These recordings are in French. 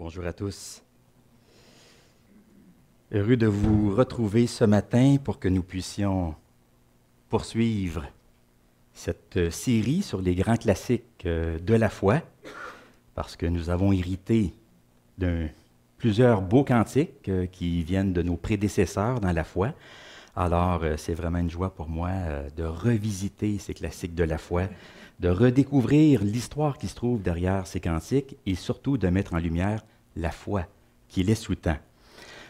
Bonjour à tous. Heureux de vous retrouver ce matin pour que nous puissions poursuivre cette série sur les grands classiques de la foi, parce que nous avons hérité de plusieurs beaux cantiques qui viennent de nos prédécesseurs dans la foi. Alors, c'est vraiment une joie pour moi de revisiter ces classiques de la foi, de redécouvrir l'histoire qui se trouve derrière ces cantiques et surtout de mettre en lumière la foi qui les sous-tend.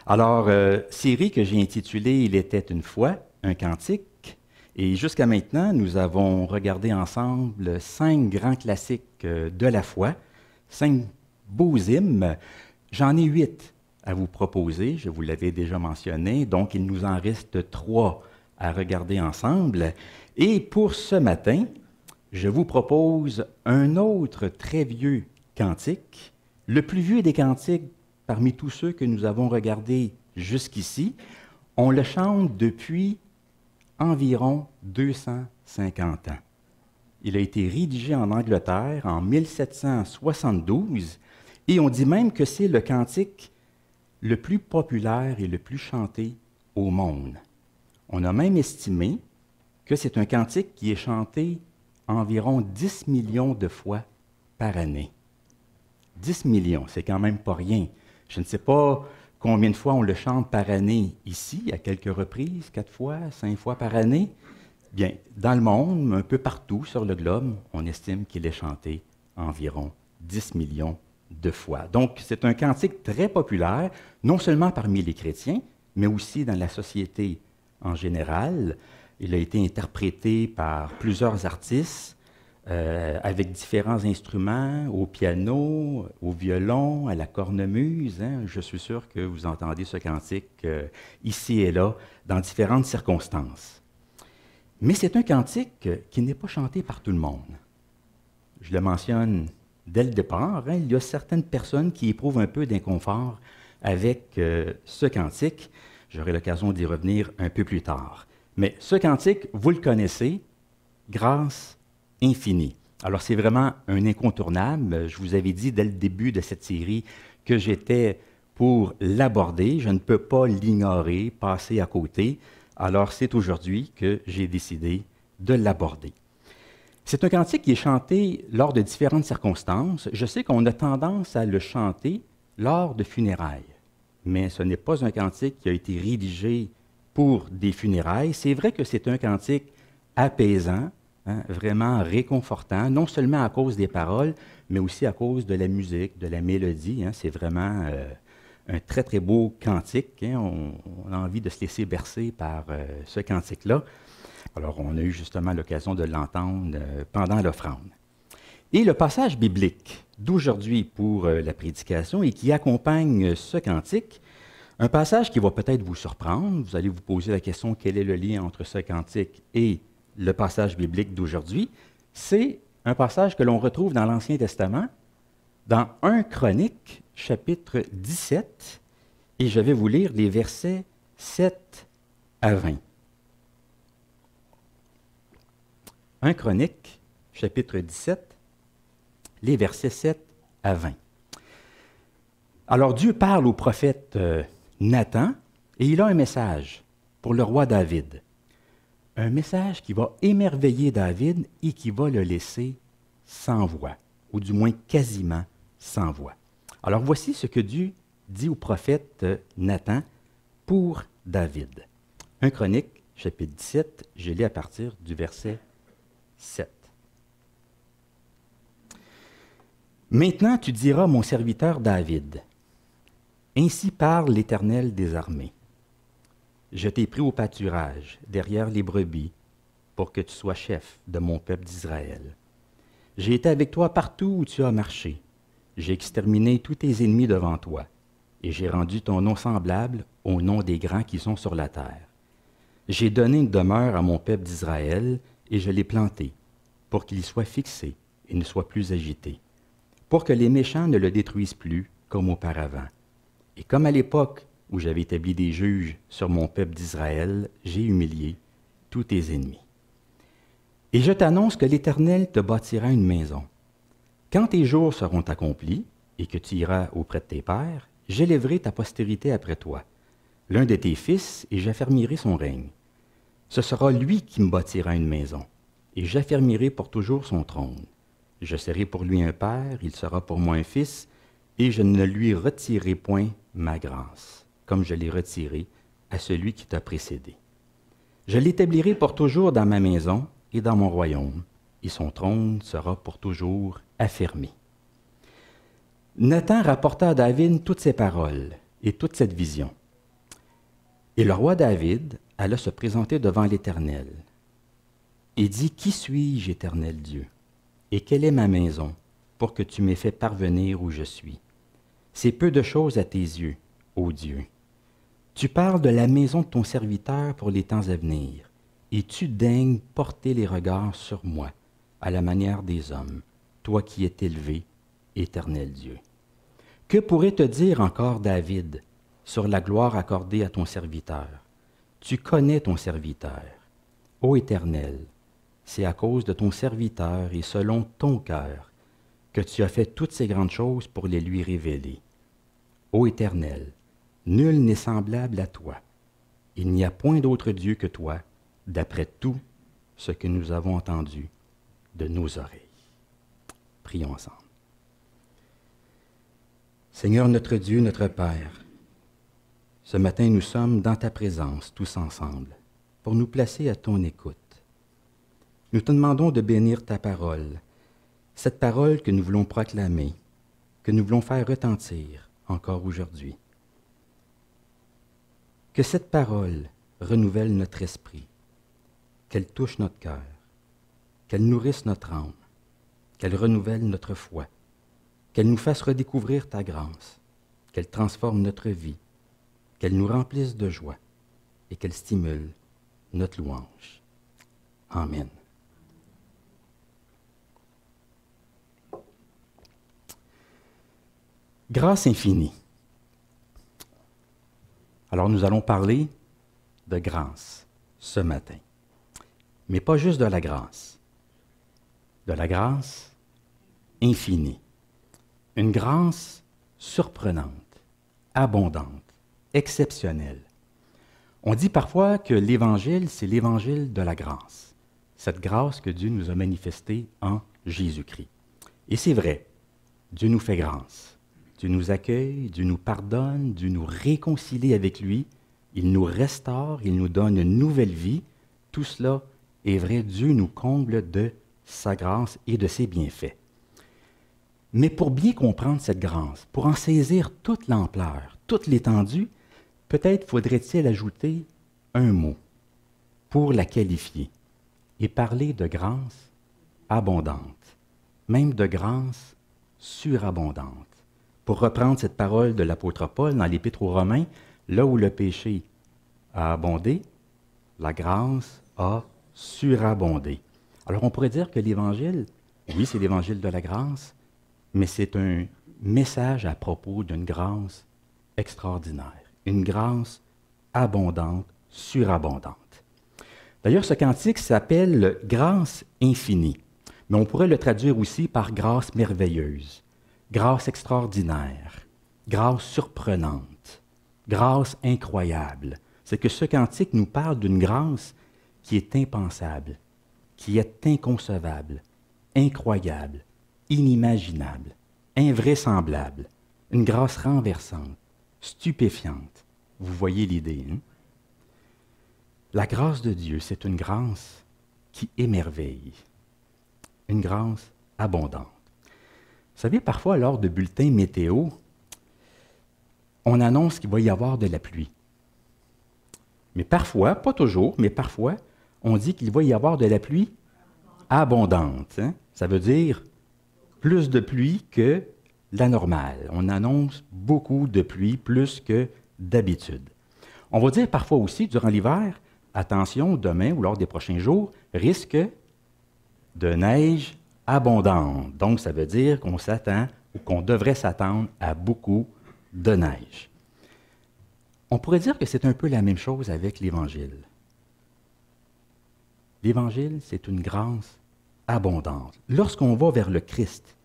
Alors, série que j'ai intitulée « Il était une fois un cantique ». Et jusqu'à maintenant, nous avons regardé ensemble 5 grands classiques de la foi, 5 beaux hymnes. J'en ai 8 à vous proposer, je vous l'avais déjà mentionné, donc il nous en reste 3 à regarder ensemble. Et pour ce matin, je vous propose un autre très vieux cantique, le plus vieux des cantiques parmi tous ceux que nous avons regardés jusqu'ici. On le chante depuis environ 250 ans. Il a été rédigé en Angleterre en 1772 et on dit même que c'est le cantique le plus populaire et le plus chanté au monde. On a même estimé que c'est un cantique qui est chanté environ 10 millions de fois par année. 10 millions, c'est quand même pas rien. Je ne sais pas combien de fois on le chante par année ici, à quelques reprises, 4 fois, 5 fois par année. Bien, dans le monde, un peu partout sur le globe, on estime qu'il est chanté environ 10 millions de fois. Donc, c'est un cantique très populaire, non seulement parmi les chrétiens, mais aussi dans la société en général. Il a été interprété par plusieurs artistes avec différents instruments, au piano, au violon, à la cornemuse. Je suis sûr que vous entendez ce cantique ici et là, dans différentes circonstances. Mais c'est un cantique qui n'est pas chanté par tout le monde. Je le mentionne dès le départ, il y a certaines personnes qui éprouvent un peu d'inconfort avec ce cantique. J'aurai l'occasion d'y revenir un peu plus tard. Mais ce cantique, vous le connaissez, grâce infinie. Alors, c'est vraiment un incontournable. Je vous avais dit dès le début de cette série que j'étais pour l'aborder. Je ne peux pas l'ignorer, passer à côté. Alors, c'est aujourd'hui que j'ai décidé de l'aborder. C'est un cantique qui est chanté lors de différentes circonstances. Je sais qu'on a tendance à le chanter lors de funérailles, mais ce n'est pas un cantique qui a été rédigé pour des funérailles. C'est vrai que c'est un cantique apaisant, vraiment réconfortant, non seulement à cause des paroles, mais aussi à cause de la musique, de la mélodie. C'est vraiment un très, très beau cantique. On a envie de se laisser bercer par ce cantique-là. Alors, on a eu justement l'occasion de l'entendre pendant l'offrande. Et le passage biblique d'aujourd'hui pour la prédication et qui accompagne ce cantique, un passage qui va peut-être vous surprendre. Vous allez vous poser la question, quel est le lien entre ce cantique et le passage biblique d'aujourd'hui? C'est un passage que l'on retrouve dans l'Ancien Testament, dans 1 Chroniques, chapitre 17, et je vais vous lire les versets 7 à 20. 1 Chroniques, chapitre 17, les versets 7 à 20. Alors Dieu parle au prophète Nathan, et il a un message pour le roi David. Un message qui va émerveiller David et qui va le laisser sans voix, ou du moins quasiment sans voix. Alors voici ce que Dieu dit au prophète Nathan pour David. 1 Chroniques, chapitre 17, je lis à partir du verset 7. Maintenant tu diras, mon serviteur David, ainsi parle l'Éternel des armées. Je t'ai pris au pâturage, derrière les brebis, pour que tu sois chef de mon peuple d'Israël. J'ai été avec toi partout où tu as marché. J'ai exterminé tous tes ennemis devant toi, et j'ai rendu ton nom semblable au nom des grands qui sont sur la terre. J'ai donné une demeure à mon peuple d'Israël, et je l'ai planté, pour qu'il y soit fixé et ne soit plus agité, pour que les méchants ne le détruisent plus comme auparavant. Et comme à l'époque où j'avais établi des juges sur mon peuple d'Israël, j'ai humilié tous tes ennemis. Et je t'annonce que l'Éternel te bâtira une maison. Quand tes jours seront accomplis, et que tu iras auprès de tes pères, j'élèverai ta postérité après toi, l'un de tes fils, et j'affermirai son règne. Ce sera lui qui me bâtira une maison, et j'affermirai pour toujours son trône. Je serai pour lui un père, il sera pour moi un fils, et je ne lui retirerai point ma grâce, comme je l'ai retirée à celui qui t'a précédé. Je l'établirai pour toujours dans ma maison et dans mon royaume, et son trône sera pour toujours affermi. Nathan rapporta à David toutes ces paroles et toute cette vision. Et le roi David alla se présenter devant l'Éternel et dit, « Qui suis-je, Éternel Dieu, et quelle est ma maison pour que tu m'aies fait parvenir où je suis? C'est peu de choses à tes yeux, ô Dieu. Tu parles de la maison de ton serviteur pour les temps à venir, et tu daignes porter les regards sur moi, à la manière des hommes, toi qui es élevé, Éternel Dieu. Que pourrait te dire encore David sur la gloire accordée à ton serviteur? Tu connais ton serviteur. Ô Éternel, c'est à cause de ton serviteur et selon ton cœur que tu as fait toutes ces grandes choses pour les lui révéler. Ô Éternel, nul n'est semblable à toi. Il n'y a point d'autre Dieu que toi, d'après tout ce que nous avons entendu de nos oreilles. » Prions ensemble. Seigneur notre Dieu, notre Père, ce matin nous sommes dans ta présence tous ensemble pour nous placer à ton écoute. Nous te demandons de bénir ta parole, cette parole que nous voulons proclamer, que nous voulons faire retentir encore aujourd'hui. Que cette parole renouvelle notre esprit, qu'elle touche notre cœur, qu'elle nourrisse notre âme, qu'elle renouvelle notre foi, qu'elle nous fasse redécouvrir ta grâce, qu'elle transforme notre vie, qu'elle nous remplisse de joie et qu'elle stimule notre louange. Amen. Grâce infinie. Alors nous allons parler de grâce ce matin. Mais pas juste de la grâce. De la grâce infinie. Une grâce surprenante, abondante, exceptionnelle. On dit parfois que l'Évangile, c'est l'Évangile de la grâce. Cette grâce que Dieu nous a manifestée en Jésus-Christ. Et c'est vrai, Dieu nous fait grâce. Dieu nous accueille, Dieu nous pardonne, Dieu nous réconcilie avec lui, il nous restaure, il nous donne une nouvelle vie. Tout cela est vrai, Dieu nous comble de sa grâce et de ses bienfaits. Mais pour bien comprendre cette grâce, pour en saisir toute l'ampleur, toute l'étendue, peut-être faudrait-il ajouter un mot pour la qualifier et parler de grâce abondante, même de grâce surabondante. Pour reprendre cette parole de l'apôtre Paul dans l'Épître aux Romains, là où le péché a abondé, la grâce a surabondé. Alors on pourrait dire que l'Évangile, oui, c'est l'Évangile de la grâce, mais c'est un message à propos d'une grâce extraordinaire, une grâce abondante, surabondante. D'ailleurs, ce cantique s'appelle « Grâce infinie », mais on pourrait le traduire aussi par « grâce merveilleuse ». Grâce extraordinaire, grâce surprenante, grâce incroyable. C'est que ce cantique nous parle d'une grâce qui est impensable, qui est inconcevable, incroyable, inimaginable, invraisemblable, une grâce renversante, stupéfiante. Vous voyez l'idée, hein? La grâce de Dieu, c'est une grâce qui émerveille, une grâce abondante. Vous savez, parfois, lors de bulletins météo, on annonce qu'il va y avoir de la pluie. Mais parfois, pas toujours, mais parfois, on dit qu'il va y avoir de la pluie abondante. Hein? Ça veut dire plus de pluie que la normale. On annonce beaucoup de pluie, plus que d'habitude. On va dire parfois aussi, durant l'hiver, attention, demain ou lors des prochains jours, risque de neige abondante. Donc, ça veut dire qu'on s'attend ou qu'on devrait s'attendre à beaucoup de neige. On pourrait dire que c'est un peu la même chose avec l'Évangile. L'Évangile, c'est une grâce abondante. Lorsqu'on va vers le Christ,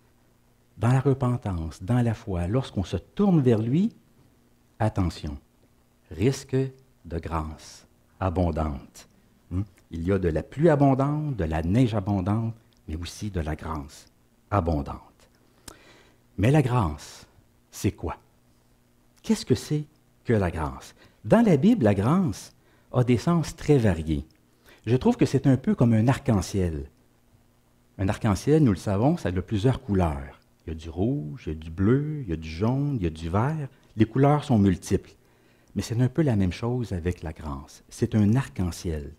dans la repentance, dans la foi, lorsqu'on se tourne vers lui, attention, risque de grâce abondante. Il y a de la pluie abondante, de la neige abondante, mais aussi de la grâce abondante. Mais la grâce, c'est quoi? Qu'est-ce que c'est que la grâce? Dans la Bible, la grâce a des sens très variés. Je trouve que c'est un peu comme un arc-en-ciel. Un arc-en-ciel, nous le savons, ça a plusieurs couleurs. Il y a du rouge, il y a du bleu, il y a du jaune, il y a du vert. Les couleurs sont multiples. Mais c'est un peu la même chose avec la grâce. C'est un arc-en-ciel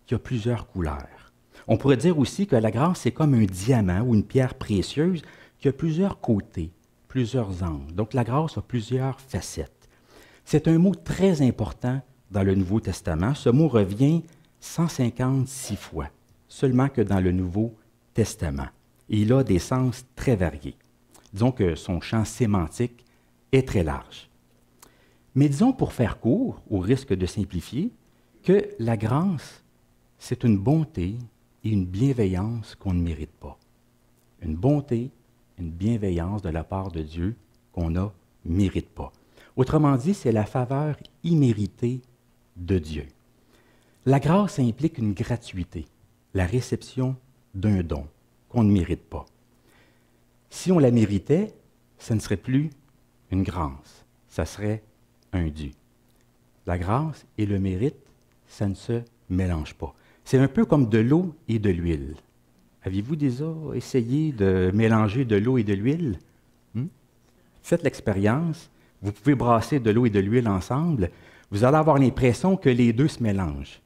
qui a plusieurs couleurs. On pourrait dire aussi que la grâce, c'est comme un diamant ou une pierre précieuse qui a plusieurs côtés, plusieurs angles. Donc la grâce a plusieurs facettes. C'est un mot très important dans le Nouveau Testament. Ce mot revient 156 fois, seulement que dans le Nouveau Testament. Et il a des sens très variés. Disons que son champ sémantique est très large. Mais disons, pour faire court, au risque de simplifier, que la grâce, c'est une bonté et une bienveillance qu'on ne mérite pas. Une bonté, une bienveillance de la part de Dieu qu'on ne mérite pas. Autrement dit, c'est la faveur imméritée de Dieu. La grâce implique une gratuité, la réception d'un don qu'on ne mérite pas. Si on la méritait, ce ne serait plus une grâce, ça serait un dû. La grâce et le mérite, ça ne se mélange pas. C'est un peu comme de l'eau et de l'huile. Avez-vous déjà essayé de mélanger de l'eau et de l'huile? Faites l'expérience. Vous pouvez brasser de l'eau et de l'huile ensemble. Vous allez avoir l'impression que les deux se mélangent.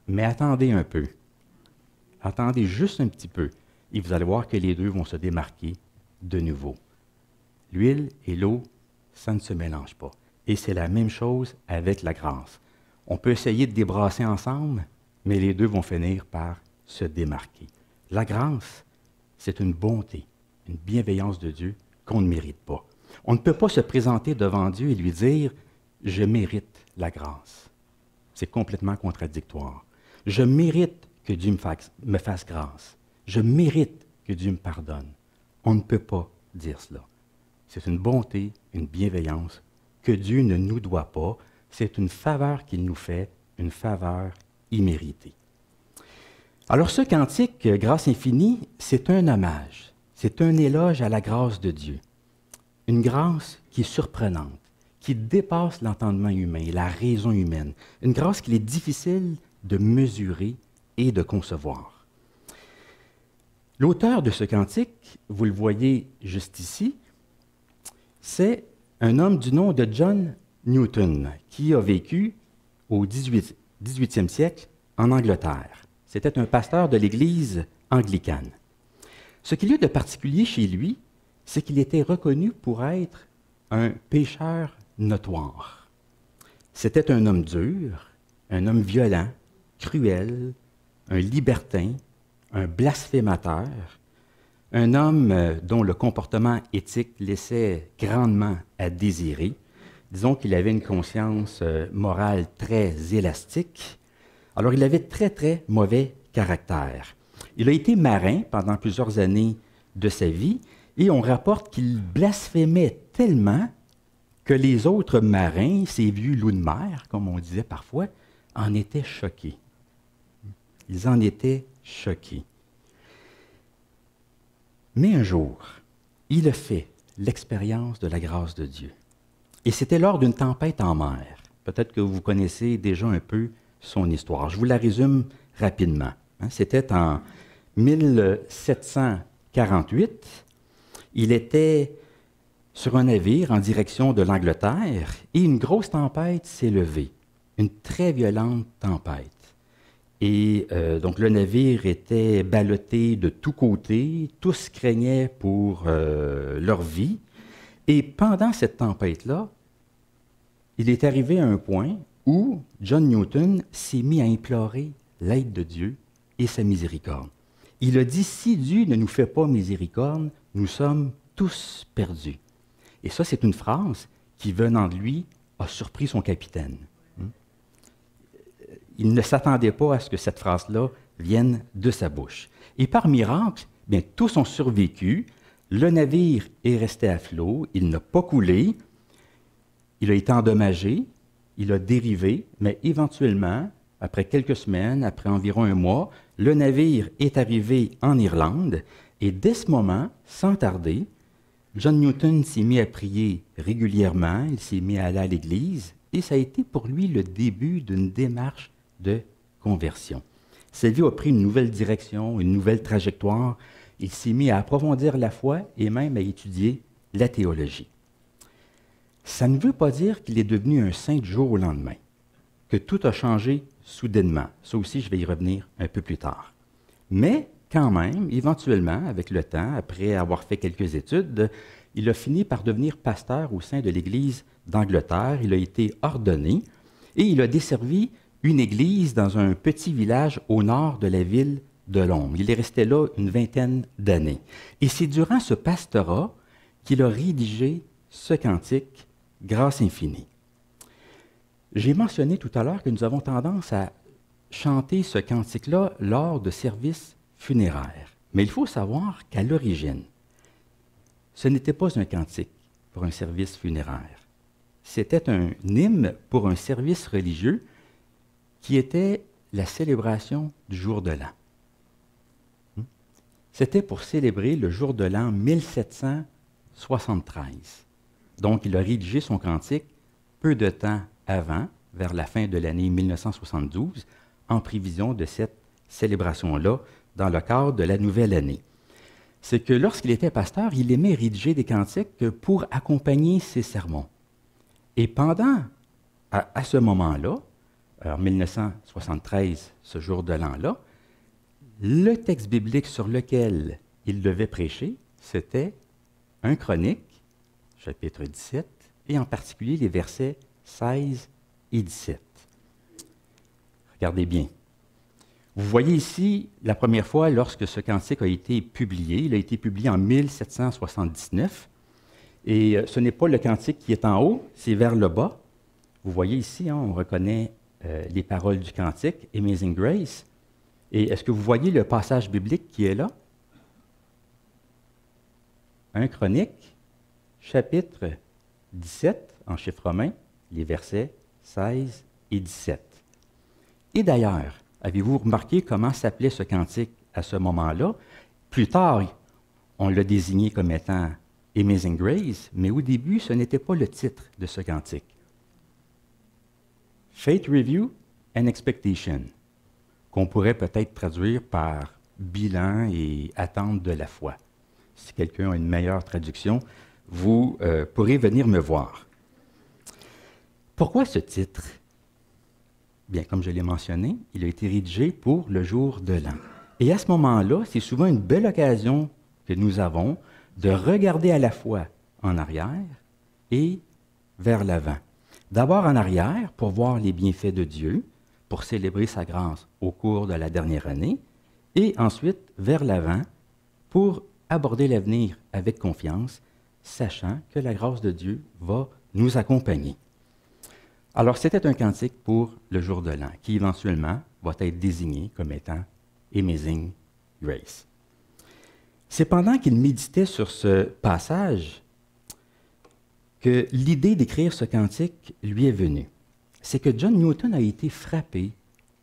Mais attendez un peu. Attendez juste un petit peu. Et vous allez voir que les deux vont se démarquer de nouveau. L'huile et l'eau, ça ne se mélange pas. Et c'est la même chose avec la grâce. On peut essayer de débrasser ensemble, mais les deux vont finir par se démarquer. La grâce, c'est une bonté, une bienveillance de Dieu qu'on ne mérite pas. On ne peut pas se présenter devant Dieu et lui dire « Je mérite la grâce ». C'est complètement contradictoire. Je mérite que Dieu me fasse grâce. Je mérite que Dieu me pardonne. On ne peut pas dire cela. C'est une bonté, une bienveillance que Dieu ne nous doit pas. C'est une faveur qu'il nous fait, une faveur imméritée. Alors ce cantique, Grâce infinie, c'est un hommage, c'est un éloge à la grâce de Dieu. Une grâce qui est surprenante, qui dépasse l'entendement humain, la raison humaine. Une grâce qu'il est difficile de mesurer et de concevoir. L'auteur de ce cantique, vous le voyez juste ici, c'est un homme du nom de John Newton, qui a vécu au 18e siècle en Angleterre. C'était un pasteur de l'Église anglicane. Ce qu'il y a de particulier chez lui, c'est qu'il était reconnu pour être un pécheur notoire. C'était un homme dur, un homme violent, cruel, un libertin, un blasphémateur, un homme dont le comportement éthique laissait grandement à désirer. Disons qu'il avait une conscience morale très élastique. Alors, il avait très, très mauvais caractère. Il a été marin pendant plusieurs années de sa vie et on rapporte qu'il blasphémait tellement que les autres marins, ces vieux loups de mer, comme on disait parfois, en étaient choqués. Ils en étaient choqués. Mais un jour, il a fait l'expérience de la grâce de Dieu. Et c'était lors d'une tempête en mer. Peut-être que vous connaissez déjà un peu son histoire. Je vous la résume rapidement. C'était en 1748. Il était sur un navire en direction de l'Angleterre et une grosse tempête s'est levée. Une très violente tempête. Et donc le navire était ballotté de tous côtés. Tous craignaient pour leur vie. Et pendant cette tempête-là, il est arrivé à un point où John Newton s'est mis à implorer l'aide de Dieu et sa miséricorde. Il a dit, si Dieu ne nous fait pas miséricorde, nous sommes tous perdus. Et ça, c'est une phrase qui, venant de lui, a surpris son capitaine. Il ne s'attendait pas à ce que cette phrase-là vienne de sa bouche. Et par miracle, bien, tous ont survécu. Le navire est resté à flot, il n'a pas coulé, il a été endommagé, il a dérivé, mais éventuellement, après quelques semaines, après environ un mois, le navire est arrivé en Irlande et dès ce moment, sans tarder, John Newton s'est mis à prier régulièrement, il s'est mis à aller à l'église et ça a été pour lui le début d'une démarche de conversion. Sa vie a pris une nouvelle direction, une nouvelle trajectoire. Il s'est mis à approfondir la foi et même à étudier la théologie. Ça ne veut pas dire qu'il est devenu un saint du jour au lendemain, que tout a changé soudainement. Ça aussi, je vais y revenir un peu plus tard. Mais quand même, éventuellement, avec le temps, après avoir fait quelques études, il a fini par devenir pasteur au sein de l'Église d'Angleterre. Il a été ordonné et il a desservi une église dans un petit village au nord de la ville de Londres. Il est resté là une vingtaine d'années. Et c'est durant ce pastorat qu'il a rédigé ce cantique « Grâce infinie ». J'ai mentionné tout à l'heure que nous avons tendance à chanter ce cantique-là lors de services funéraires. Mais il faut savoir qu'à l'origine, ce n'était pas un cantique pour un service funéraire. C'était un hymne pour un service religieux qui était la célébration du jour de l'an. C'était pour célébrer le jour de l'an 1773. Donc, il a rédigé son cantique peu de temps avant, vers la fin de l'année 1972, en prévision de cette célébration-là, dans le cadre de la nouvelle année. C'est que lorsqu'il était pasteur, il aimait rédiger des cantiques pour accompagner ses sermons. Et pendant, à ce moment-là, en 1973, ce jour de l'an-là, le texte biblique sur lequel il devait prêcher, c'était 1 Chronique, chapitre 17, et en particulier les versets 16 et 17. Regardez bien. Vous voyez ici, la première fois, lorsque ce cantique a été publié, il a été publié en 1779, et ce n'est pas le cantique qui est en haut, c'est vers le bas. Vous voyez ici, on reconnaît les paroles du cantique, Amazing Grace. Et est-ce que vous voyez le passage biblique qui est là? 1 Chronique, chapitre 17, en chiffre romain, les versets 16 et 17. Et d'ailleurs, avez-vous remarqué comment s'appelait ce cantique à ce moment-là? Plus tard, on l'a désigné comme étant Amazing Grace, mais au début, ce n'était pas le titre de ce cantique. Faith Review and Expectation, qu'on pourrait peut-être traduire par bilan et attente de la foi. Si quelqu'un a une meilleure traduction, vous pourrez venir me voir. Pourquoi ce titre? Bien, comme je l'ai mentionné, il a été rédigé pour le jour de l'an. Et à ce moment-là, c'est souvent une belle occasion que nous avons de regarder à la fois en arrière et vers l'avant. D'abord en arrière pour voir les bienfaits de Dieu, pour célébrer sa grâce au cours de la dernière année, et ensuite vers l'avant pour aborder l'avenir avec confiance, sachant que la grâce de Dieu va nous accompagner. Alors, c'était un cantique pour le jour de l'an, qui éventuellement va être désigné comme étant Amazing Grace. C'est pendant qu'il méditait sur ce passage que l'idée d'écrire ce cantique lui est venue. C'est que John Newton a été frappé,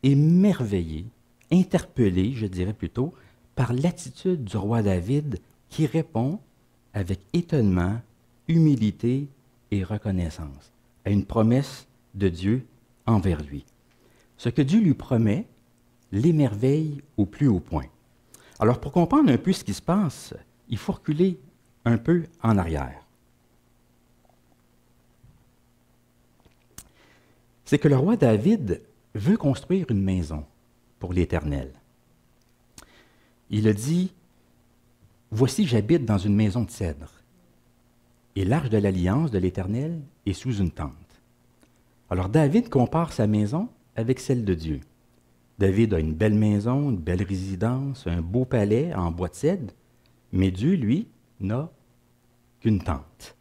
émerveillé, interpellé, je dirais plutôt, par l'attitude du roi David qui répond avec étonnement, humilité et reconnaissance à une promesse de Dieu envers lui. Ce que Dieu lui promet l'émerveille au plus haut point. Alors, pour comprendre un peu ce qui se passe, il faut reculer un peu en arrière. C'est que le roi David veut construire une maison pour l'Éternel. Il a dit, « Voici, j'habite dans une maison de cèdre, et l'arche de l'alliance de l'Éternel est sous une tente. » Alors David compare sa maison avec celle de Dieu. David a une belle maison, une belle résidence, un beau palais en bois de cèdre, mais Dieu, lui, n'a qu'une tente.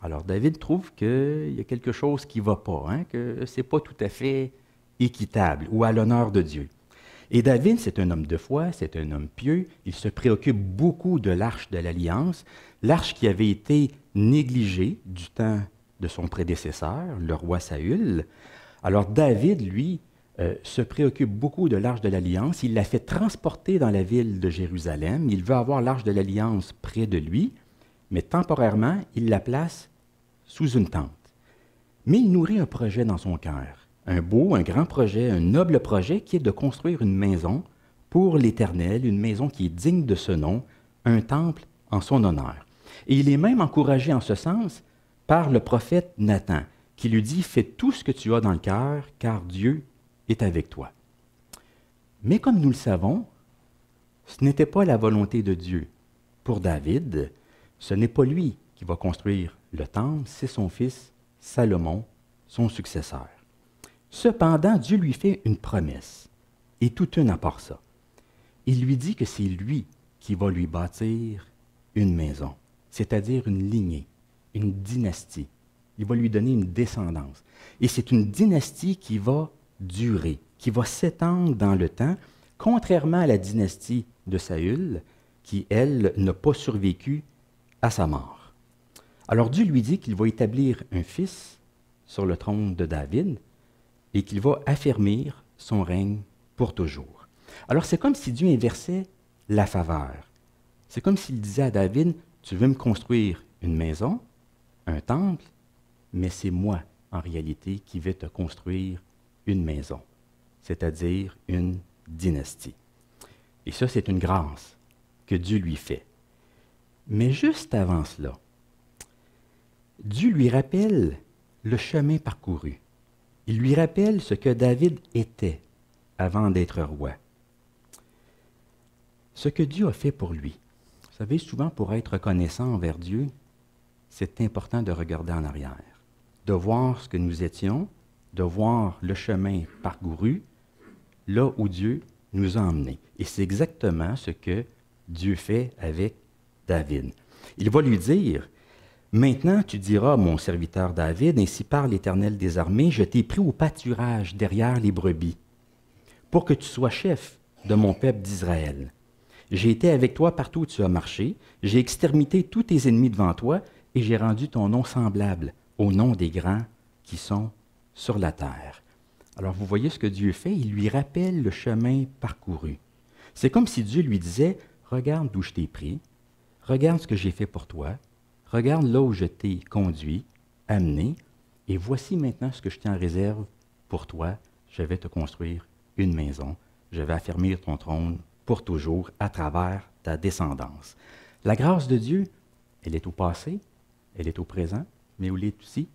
Alors David trouve qu'il y a quelque chose qui ne va pas, que ce n'est pas tout à fait équitable ou à l'honneur de Dieu. Et David, c'est un homme de foi, c'est un homme pieux, il se préoccupe beaucoup de l'arche de l'Alliance, l'arche qui avait été négligée du temps de son prédécesseur, le roi Saül. Alors David, lui, se préoccupe beaucoup de l'arche de l'Alliance, il l'a fait transporter dans la ville de Jérusalem, il veut avoir l'arche de l'Alliance près de lui, mais temporairement, il la place sous une tente. Mais il nourrit un projet dans son cœur, un beau, un grand projet, un noble projet qui est de construire une maison pour l'Éternel, une maison qui est digne de ce nom, un temple en son honneur. Et il est même encouragé en ce sens par le prophète Nathan, qui lui dit « Fais tout ce que tu as dans le cœur, car Dieu est avec toi. » Mais comme nous le savons, ce n'était pas la volonté de Dieu. Pour David, ce n'est pas lui qui va construire le temple, c'est son fils Salomon, son successeur. Cependant, Dieu lui fait une promesse, et toute une à part ça. Il lui dit que c'est lui qui va lui bâtir une maison, c'est-à-dire une lignée, une dynastie. Il va lui donner une descendance. Et c'est une dynastie qui va durer, qui va s'étendre dans le temps, contrairement à la dynastie de Saül, qui, elle, n'a pas survécu à sa mort. Alors Dieu lui dit qu'il va établir un fils sur le trône de David et qu'il va affermir son règne pour toujours. Alors c'est comme si Dieu inversait la faveur. C'est comme s'il disait à David, tu veux me construire une maison, un temple, mais c'est moi, en réalité, qui vais te construire une maison, c'est-à-dire une dynastie. Et ça, c'est une grâce que Dieu lui fait. Mais juste avant cela, Dieu lui rappelle le chemin parcouru. Il lui rappelle ce que David était avant d'être roi. Ce que Dieu a fait pour lui. Vous savez, souvent, pour être reconnaissant envers Dieu, c'est important de regarder en arrière, de voir ce que nous étions, de voir le chemin parcouru, là où Dieu nous a emmenés. Et c'est exactement ce que Dieu fait avec David. Il va lui dire, « Maintenant tu diras à mon serviteur David, ainsi parle l'Éternel des armées, je t'ai pris au pâturage derrière les brebis, pour que tu sois chef de mon peuple d'Israël. J'ai été avec toi partout où tu as marché, j'ai exterminé tous tes ennemis devant toi, et j'ai rendu ton nom semblable au nom des grands qui sont sur la terre. » Alors vous voyez ce que Dieu fait, il lui rappelle le chemin parcouru. C'est comme si Dieu lui disait, « Regarde d'où je t'ai pris, regarde ce que j'ai fait pour toi, regarde là où je t'ai conduit, amené, et voici maintenant ce que je t'en réserve pour toi. Je vais te construire une maison, je vais affermir ton trône pour toujours à travers ta descendance. » La grâce de Dieu, elle est au passé, elle est au présent, mais elle est aussi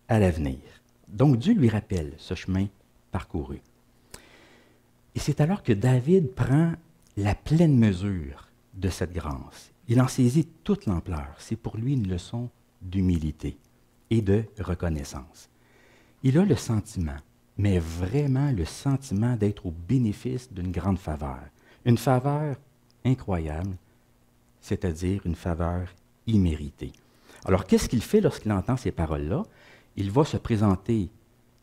à l'avenir. Donc Dieu lui rappelle ce chemin parcouru. Et c'est alors que David prend la pleine mesure de cette grâce. Il en saisit toute l'ampleur. C'est pour lui une leçon d'humilité et de reconnaissance. Il a le sentiment, mais vraiment le sentiment d'être au bénéfice d'une grande faveur. Une faveur incroyable, c'est-à-dire une faveur imméritée. Alors, qu'est-ce qu'il fait lorsqu'il entend ces paroles-là? Il va se présenter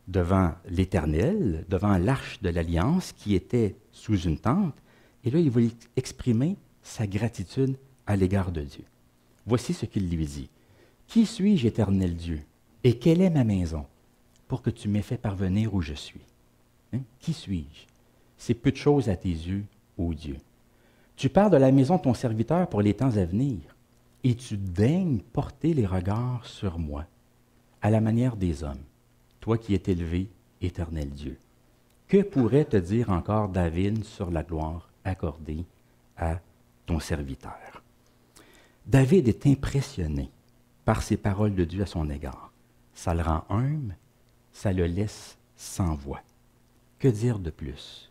devant l'Éternel, devant l'arche de l'Alliance qui était sous une tente, et là, il va exprimer sa gratitude à l'égard de Dieu. Voici ce qu'il lui dit. « Qui suis-je, Éternel Dieu, et quelle est ma maison, pour que tu m'aies fait parvenir où je suis? » Qui suis-je? C'est peu de choses à tes yeux, ô Dieu. Tu parles de la maison de ton serviteur pour les temps à venir, et tu daignes porter les regards sur moi, à la manière des hommes, toi qui es élevé, Éternel Dieu. Que pourrait te dire encore David sur la gloire accordée à ton serviteur? David est impressionné par ces paroles de Dieu à son égard. Ça le rend humble, ça le laisse sans voix. Que dire de plus?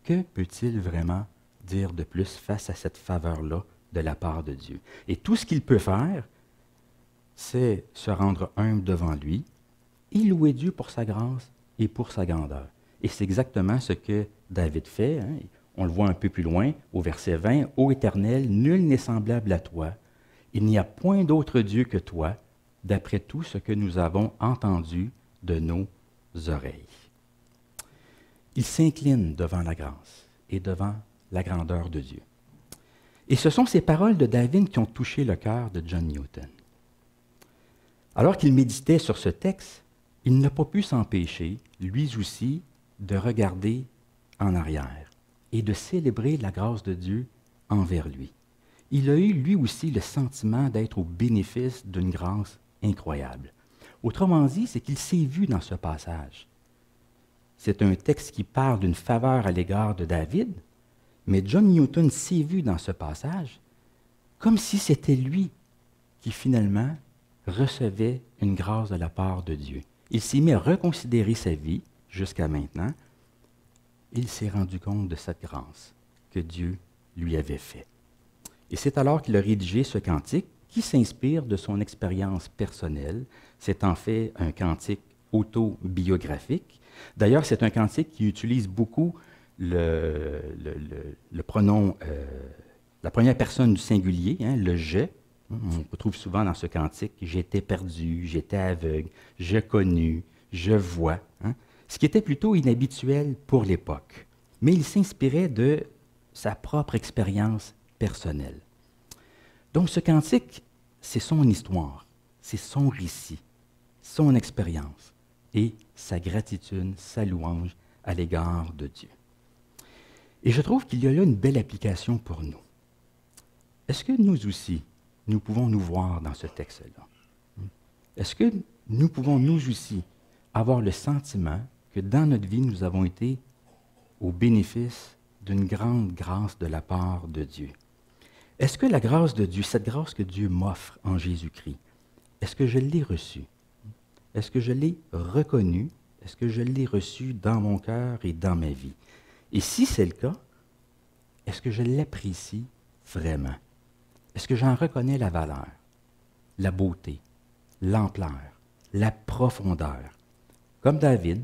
Que peut-il vraiment dire de plus face à cette faveur-là de la part de Dieu? Et tout ce qu'il peut faire, c'est se rendre humble devant lui et louer Dieu pour sa grâce et pour sa grandeur. Et c'est exactement ce que David fait. On le voit un peu plus loin, au verset 20. « Ô Éternel, nul n'est semblable à toi. Il n'y a point d'autre Dieu que toi, d'après tout ce que nous avons entendu de nos oreilles. » Il s'incline devant la grâce. et devant la grandeur de Dieu. Et ce sont ces paroles de David qui ont touché le cœur de John Newton. Alors qu'il méditait sur ce texte, il n'a pas pu s'empêcher, lui aussi, de regarder en arrière et de célébrer la grâce de Dieu envers lui. Il a eu lui aussi le sentiment d'être au bénéfice d'une grâce incroyable. Autrement dit, c'est qu'il s'est vu dans ce passage. C'est un texte qui parle d'une faveur à l'égard de David, mais John Newton s'est vu dans ce passage comme si c'était lui qui finalement recevait une grâce de la part de Dieu. Il s'est mis à reconsidérer sa vie jusqu'à maintenant. Il s'est rendu compte de cette grâce que Dieu lui avait faite. Et c'est alors qu'il a rédigé ce cantique qui s'inspire de son expérience personnelle. C'est en fait un cantique autobiographique. D'ailleurs, c'est un cantique qui utilise beaucoup le pronom, la première personne du singulier, le « je ». On retrouve souvent dans ce cantique « j'étais perdu »,« j'étais aveugle »,« je connu »,« je vois », ce qui était plutôt inhabituel pour l'époque. Mais il s'inspirait de sa propre expérience personnelle. Donc ce cantique, c'est son histoire, c'est son récit, son expérience et sa gratitude, sa louange à l'égard de Dieu. Et je trouve qu'il y a là une belle application pour nous. Est-ce que nous aussi, nous pouvons nous voir dans ce texte-là? Est-ce que nous pouvons nous aussi avoir le sentiment que dans notre vie, nous avons été au bénéfice d'une grande grâce de la part de Dieu? Est-ce que la grâce de Dieu, cette grâce que Dieu m'offre en Jésus-Christ, est-ce que je l'ai reçue? Est-ce que je l'ai reconnue? Est-ce que je l'ai reçue dans mon cœur et dans ma vie? Et si c'est le cas, est-ce que je l'apprécie vraiment? Est-ce que j'en reconnais la valeur, la beauté, l'ampleur, la profondeur, comme David,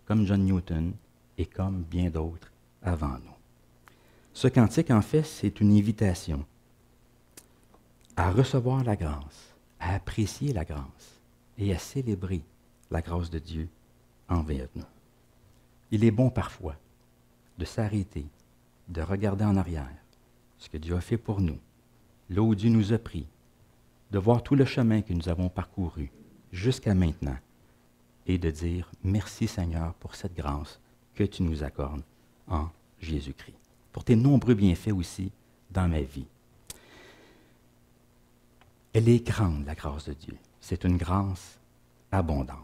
comme John Newton et comme bien d'autres avant nous? Ce cantique, en fait, c'est une invitation à recevoir la grâce, à apprécier la grâce et à célébrer la grâce de Dieu envers nous. Il est bon parfois de s'arrêter, de regarder en arrière ce que Dieu a fait pour nous, là où Dieu nous a pris, de voir tout le chemin que nous avons parcouru jusqu'à maintenant et de dire merci Seigneur pour cette grâce que tu nous accordes en Jésus-Christ, pour tes nombreux bienfaits aussi dans ma vie. Elle est grande, la grâce de Dieu. C'est une grâce abondante.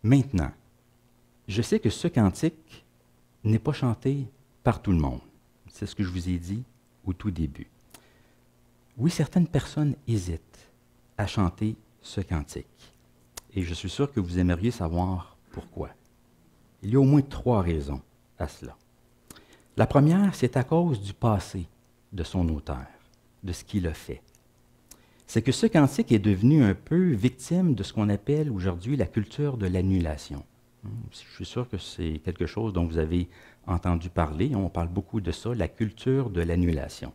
Maintenant, je sais que ce cantique n'est pas chanté par tout le monde. C'est ce que je vous ai dit au tout début. Oui, certaines personnes hésitent à chanter ce cantique. Et je suis sûr que vous aimeriez savoir pourquoi. Il y a au moins 3 raisons à cela. La première, c'est à cause du passé de son auteur, de ce qu'il a fait. C'est que ce cantique est devenu un peu victime de ce qu'on appelle aujourd'hui la culture de l'annulation. Je suis sûr que c'est quelque chose dont vous avez entendu parler. On parle beaucoup de ça, la culture de l'annulation.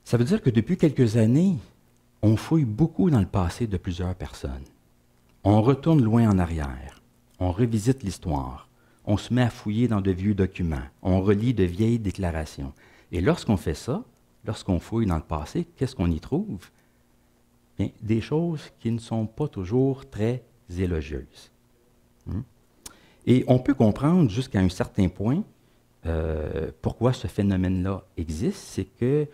Ça veut dire que depuis quelques années, on fouille beaucoup dans le passé de plusieurs personnes. On retourne loin en arrière. On revisite l'histoire. On se met à fouiller dans de vieux documents. On relit de vieilles déclarations. Et lorsqu'on fait ça, lorsqu'on fouille dans le passé, qu'est-ce qu'on y trouve? Bien, des choses qui ne sont pas toujours très élogieuses. Et on peut comprendre jusqu'à un certain point pourquoi ce phénomène-là existe. C'est que,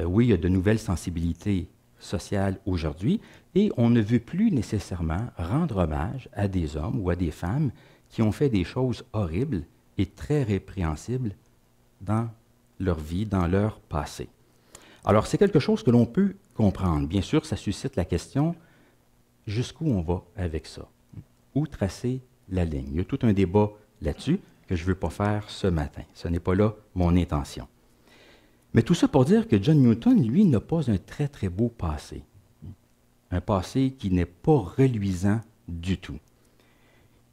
oui, il y a de nouvelles sensibilités sociales aujourd'hui et on ne veut plus nécessairement rendre hommage à des hommes ou à des femmes qui ont fait des choses horribles et très répréhensibles dans leur vie, dans leur passé. Alors, c'est quelque chose que l'on peut comprendre. Bien sûr, ça suscite la question, jusqu'où on va avec ça? Où tracer la ligne? Il y a tout un débat là-dessus que je ne veux pas faire ce matin. Ce n'est pas là mon intention. Mais tout ça pour dire que John Newton, lui, n'a pas un très, très beau passé. Un passé qui n'est pas reluisant du tout.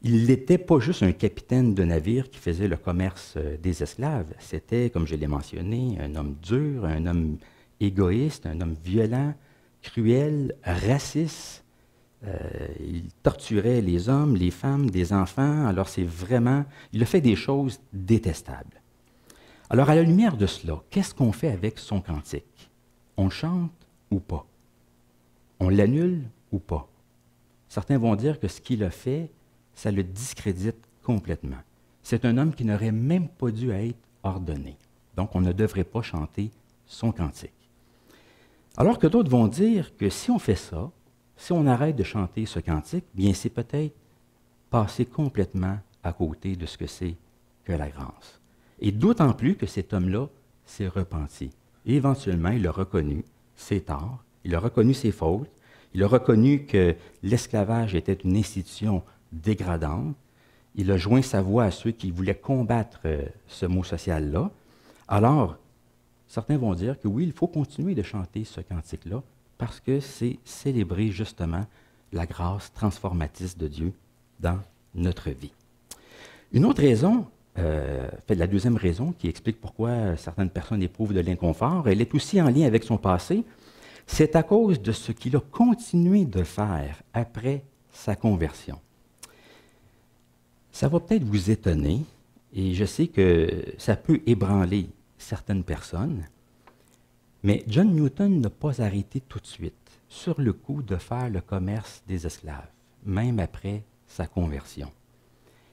Il n'était pas juste un capitaine de navire qui faisait le commerce des esclaves. C'était, comme je l'ai mentionné, un homme dur, un homme égoïste, un homme violent, cruel, raciste, Il torturait les hommes, les femmes, des enfants. Alors c'est vraiment, il a fait des choses détestables. Alors à la lumière de cela, qu'est-ce qu'on fait avec son cantique? On chante ou pas? On l'annule ou pas? Certains vont dire que ce qu'il a fait, ça le discrédite complètement. C'est un homme qui n'aurait même pas dû être ordonné. Donc on ne devrait pas chanter son cantique. Alors que d'autres vont dire que si on fait ça, si on arrête de chanter ce cantique, bien c'est peut-être passer complètement à côté de ce que c'est que la grâce. Et d'autant plus que cet homme-là s'est repenti. Et éventuellement, il a reconnu ses torts, il a reconnu ses fautes, il a reconnu que l'esclavage était une institution dégradante, il a joint sa voix à ceux qui voulaient combattre ce mot social-là. Alors, certains vont dire que oui, il faut continuer de chanter ce cantique-là parce que c'est célébrer justement la grâce transformatrice de Dieu dans notre vie. Une autre raison, la deuxième raison qui explique pourquoi certaines personnes éprouvent de l'inconfort, elle est aussi en lien avec son passé. C'est à cause de ce qu'il a continué de faire après sa conversion. Ça va peut-être vous étonner, et je sais que ça peut ébranler certaines personnes, mais John Newton n'a pas arrêté tout de suite, sur le coup, de faire le commerce des esclaves, même après sa conversion.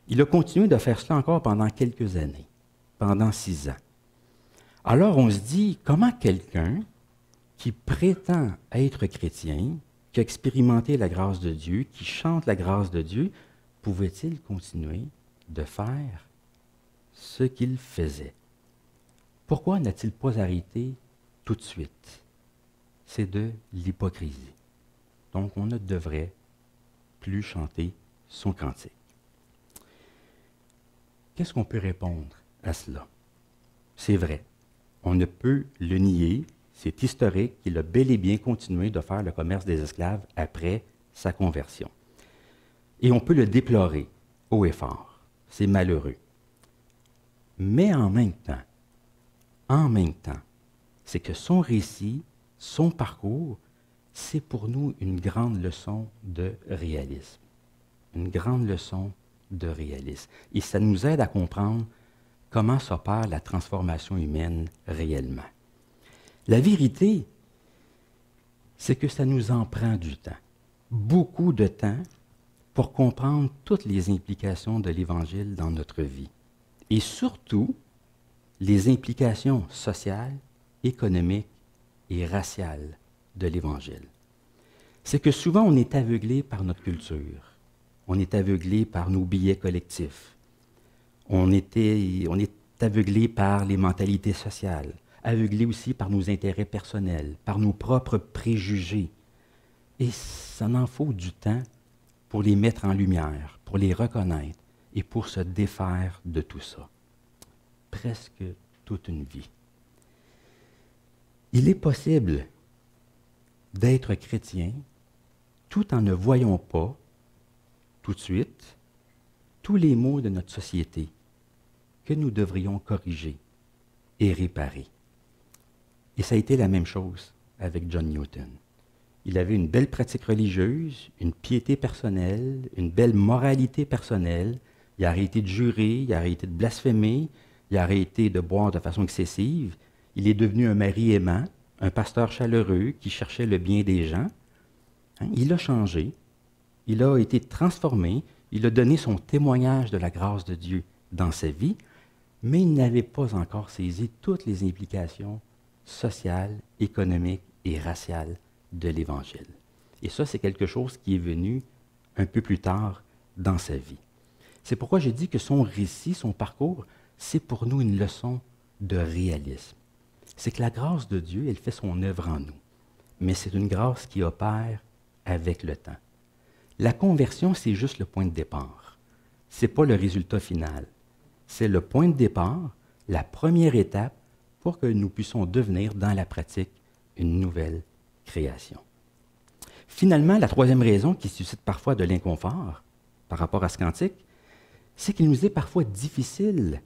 Il a continué de faire cela encore pendant quelques années, pendant 6 ans. Alors on se dit, comment quelqu'un qui prétend être chrétien, qui a expérimenté la grâce de Dieu, qui chante la grâce de Dieu, pouvait-il continuer de faire ce qu'il faisait? Pourquoi n'a-t-il pas arrêté tout de suite? C'est de l'hypocrisie. Donc on ne devrait plus chanter son cantique. Qu'est-ce qu'on peut répondre à cela? C'est vrai, on ne peut le nier, c'est historique qu'il a bel et bien continué de faire le commerce des esclaves après sa conversion. Et on peut le déplorer haut et fort, c'est malheureux. Mais en même temps, c'est que son récit, son parcours, c'est pour nous une grande leçon de réalisme. Une grande leçon de réalisme. Et ça nous aide à comprendre comment s'opère la transformation humaine réellement. La vérité, c'est que ça nous en prend du temps. Beaucoup de temps pour comprendre toutes les implications de l'Évangile dans notre vie. Et surtout, les implications sociales, économiques et raciales de l'Évangile. C'est que souvent, on est aveuglé par notre culture. On est aveuglé par nos billets collectifs. On est aveuglé par les mentalités sociales, aveuglé aussi par nos intérêts personnels, par nos propres préjugés. Et ça en faut du temps pour les mettre en lumière, pour les reconnaître et pour se défaire de tout ça. Presque toute une vie. Il est possible d'être chrétien tout en ne voyant pas tout de suite tous les maux de notre société que nous devrions corriger et réparer. Et ça a été la même chose avec John Newton. Il avait une belle pratique religieuse, une piété personnelle, une belle moralité personnelle. Il a arrêté de jurer, il a arrêté de blasphémer, il a arrêté de boire de façon excessive. Il est devenu un mari aimant, un pasteur chaleureux qui cherchait le bien des gens. Il a changé, il a été transformé, il a donné son témoignage de la grâce de Dieu dans sa vie, mais il n'avait pas encore saisi toutes les implications sociales, économiques et raciales de l'Évangile. Et ça, c'est quelque chose qui est venu un peu plus tard dans sa vie. C'est pourquoi j'ai dit que son récit, son parcours, c'est pour nous une leçon de réalisme. C'est que la grâce de Dieu, elle fait son œuvre en nous. Mais c'est une grâce qui opère avec le temps. La conversion, c'est juste le point de départ. Ce n'est pas le résultat final. C'est le point de départ, la première étape pour que nous puissions devenir dans la pratique une nouvelle création. Finalement, la troisième raison qui suscite parfois de l'inconfort par rapport à ce cantique, c'est qu'il nous est parfois difficile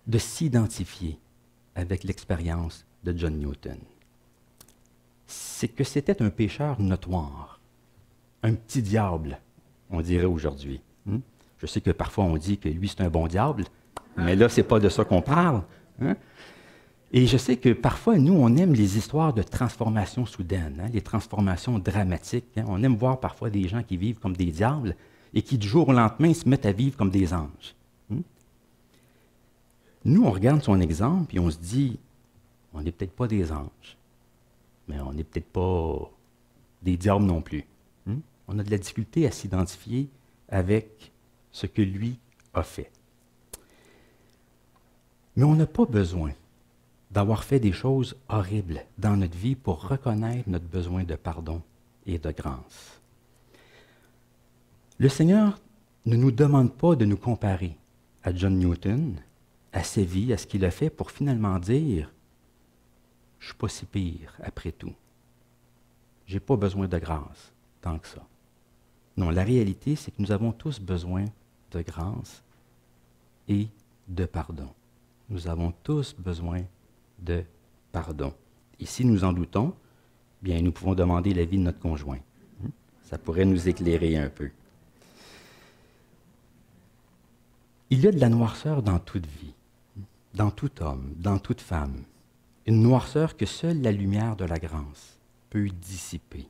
de s'identifier avec l'expérience de John Newton. C'est que c'était un pécheur notoire. un petit diable, on dirait aujourd'hui. Je sais que parfois on dit que lui, c'est un bon diable, mais là, ce n'est pas de ça qu'on parle. Et je sais que parfois, nous, on aime les histoires de transformation soudaine, les transformations dramatiques. On aime voir parfois des gens qui vivent comme des diables et qui, du jour au lendemain, se mettent à vivre comme des anges. Nous, on regarde son exemple et on se dit, on n'est peut-être pas des anges, mais on n'est peut-être pas des diables non plus. On a de la difficulté à s'identifier avec ce que lui a fait. Mais on n'a pas besoin d'avoir fait des choses horribles dans notre vie pour reconnaître notre besoin de pardon et de grâce. Le Seigneur ne nous demande pas de nous comparer à John Newton, à sa vie, à ce qu'il a fait pour finalement dire « Je ne suis pas si pire après tout. Je n'ai pas besoin de grâce tant que ça. » Non, la réalité, c'est que nous avons tous besoin de grâce et de pardon. Nous avons tous besoin de pardon. Et si nous en doutons, bien, nous pouvons demander l'avis de notre conjoint. Ça pourrait nous éclairer un peu. Il y a de la noirceur dans toute vie, dans tout homme, dans toute femme. Une noirceur que seule la lumière de la grâce peut dissiper.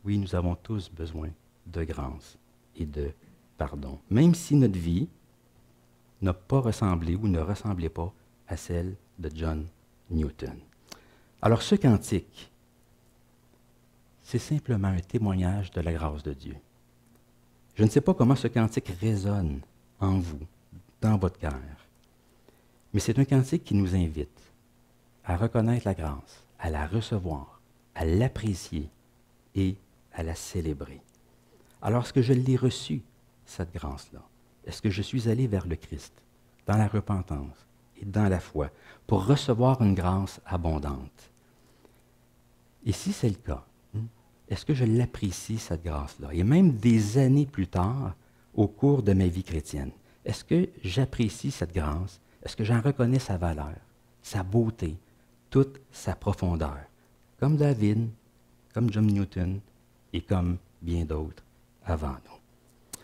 Oui, nous avons tous besoin de grâce et de pardon, même si notre vie n'a pas ressemblé ou ne ressemblait pas à celle de John Newton. Alors ce cantique, c'est simplement un témoignage de la grâce de Dieu. Je ne sais pas comment ce cantique résonne en vous, dans votre cœur, mais c'est un cantique qui nous invite à reconnaître la grâce, à la recevoir, à l'apprécier et à la célébrer. Alors, est-ce que je l'ai reçue, cette grâce-là? Est-ce que je suis allé vers le Christ, dans la repentance et dans la foi, pour recevoir une grâce abondante? Et si c'est le cas, est-ce que je l'apprécie, cette grâce-là? Et même des années plus tard, au cours de ma vie chrétienne, est-ce que j'apprécie cette grâce? Est-ce que j'en reconnais sa valeur, sa beauté, toute sa profondeur? Comme David, comme John Newton et comme bien d'autres avant nous.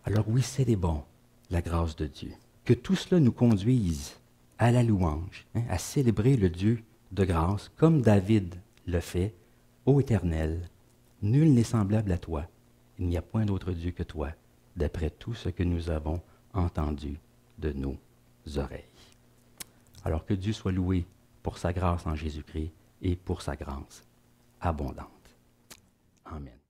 Alors oui, célébrons la grâce de Dieu. Que tout cela nous conduise à la louange, à célébrer le Dieu de grâce, comme David le fait. Ô Éternel, nul n'est semblable à toi. Il n'y a point d'autre Dieu que toi, d'après tout ce que nous avons entendu de nos oreilles. Alors que Dieu soit loué pour sa grâce en Jésus-Christ et pour sa grâce abondante. Amen.